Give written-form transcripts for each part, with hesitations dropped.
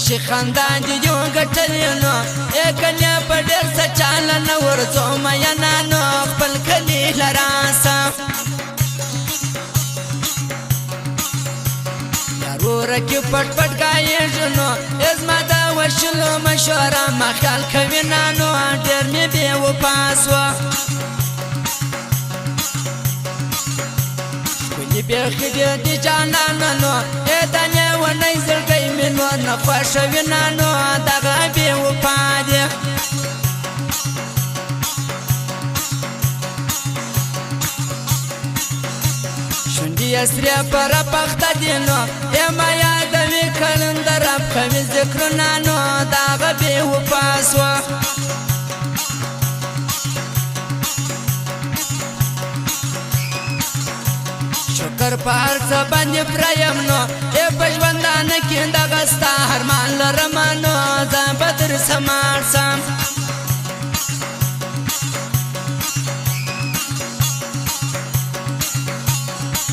چې خندان دي یو ګټلې نو کنیا په ډېر څه چاله نه ورځو مینانو خپل کلي لراسه یارو کې پټ پټ ګایېږو نو زما د وشلو مشوره ما خیال کوي نانو ډېر مې بې وفا سوه ښکلي بیخي دې د جانانه نو دانې ونی زړګی مې نور نه خوښوي نانو دغه بې وفا دی شونډې یې سرې پر پخته دي نو ما یادوي کړم د رب کوي ذکرونه نو دغه بې وفا سوه شکر په هر څه باندې پرایم نو په ژوندانه کې دغه ستا ارمان لرم نو ځان به درڅه ماړ سم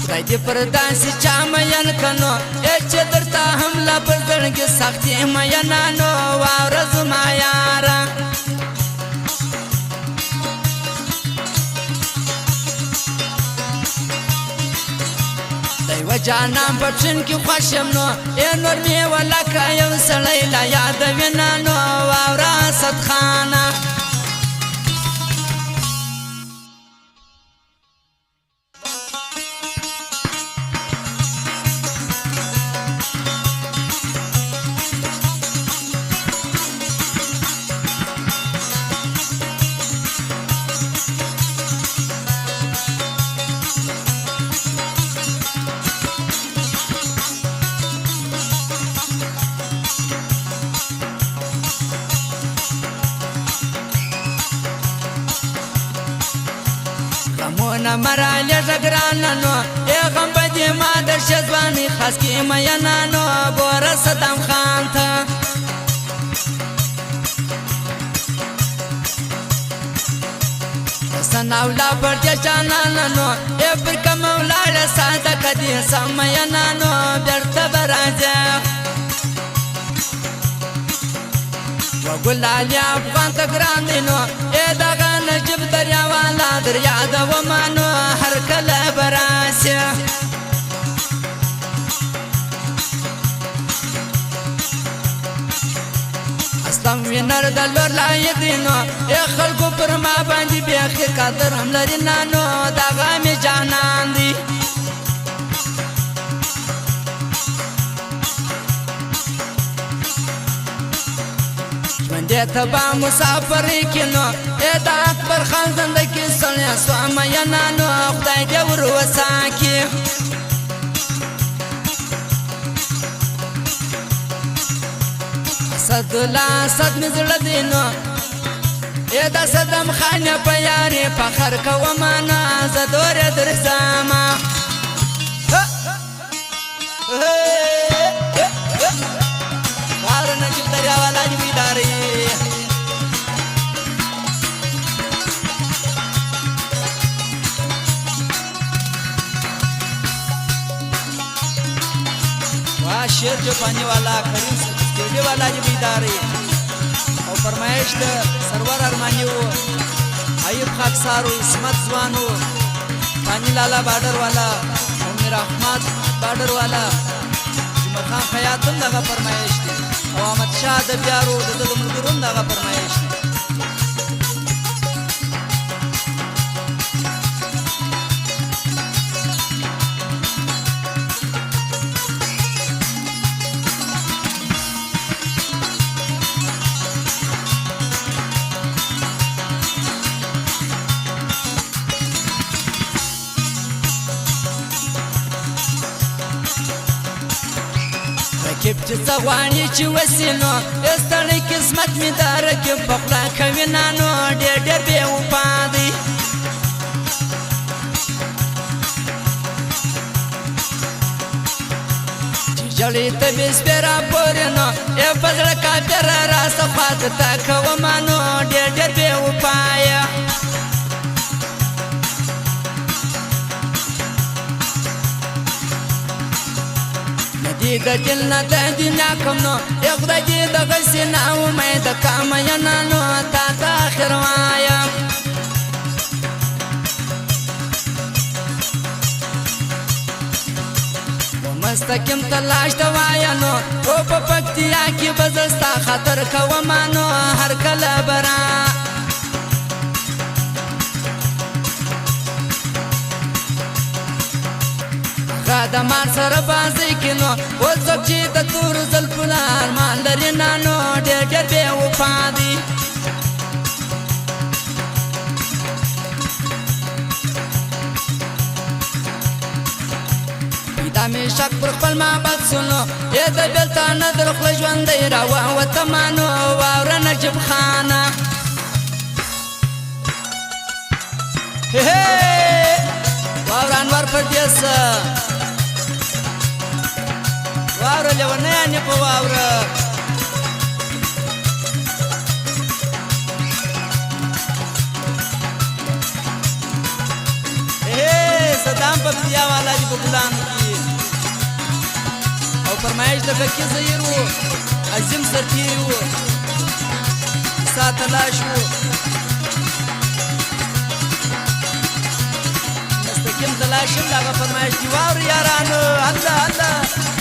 خدای دې پر داسې چا مین که نو چې درته هم لا په زړګي سخت یې میینه نو واوره زما یاره و جانان په ټرین کې خوښ یم نو نور مې ولکه یو سړی لا یادوي نانو واوره صدخانه غمونه مرالیږه ګرانه نو غم به دې ما د شځوانۍ خاص کې میینه نو ګوره صدام خان ته سناولا پر دې جانانه نو پر کومه ولاړه ساده که دې سم میینه نو بېرته به راځې وګلالي افغان ته ګران دی نو دغه نجیب دریا والا در یادومه نو هر کله به راسې اسلام وینر د لور لایق دی نو خلکو پر ما باندې بیخي قدر هم لري نانو دغه مې جانان دی ژوندې ته به مسافرۍ کې نو د اکبر خان زندګي سړی سوه میینه نو خدای دې ور وساکي اسدالله اسد مې زړه دی نو د صدم خان په یارې فخر کومه نه زه دورې درځمه وار نجیب دریا والا جی بیداری वाह शेर जो पानी वाला करीम स्टूडियो वाला जी بیداری और फरमाइश د سرور ارمانیو ایوب خاکسارو اسمت ځوانو پانی لالا بارډر والا عمر احمد بارډر والا جمعه خان خیاطم دغه فرمایش دی او احمد شاه د بیارو د ملګرو دغه فرمایش دی رکب چې څه غواړي چې وسي نو ستړی قسمت مې د رکب په خوله کوي نانو ډېر ډېر بې وفا دی چې ژړې ته بې سپېره پورې نو په زړه کافره راڅخه ته کومه نو ډېر ډېر بې وفا یې د دل نه د دنیا کوم نو خدای دې دغه سینه امید کام یا نو تا ته اخر وایم مستقیم تلاش ته وایانو او په پکتیا کې بزستا خطر کوم نو هر کله برا خدمات سره بازی کینو او څوک چې د تور زلفونه ارمان لري نانو ډېر ډېر بې وفا دي دا مې شک پر خپل محبت سنو ای د بېلتانه در خوله ژوندی راووته مانو واوره نجیب خانه واوره انور پردیس واوره لیونیانې په واوره صدام پکتیا والا دی په ګلانو کې او فرمایش د فقې زهیر و عظیم سرتیری و عیسی تلاش و مستقیم تلاش هم د هغه فرمایش دي واورئ یارانو الله الله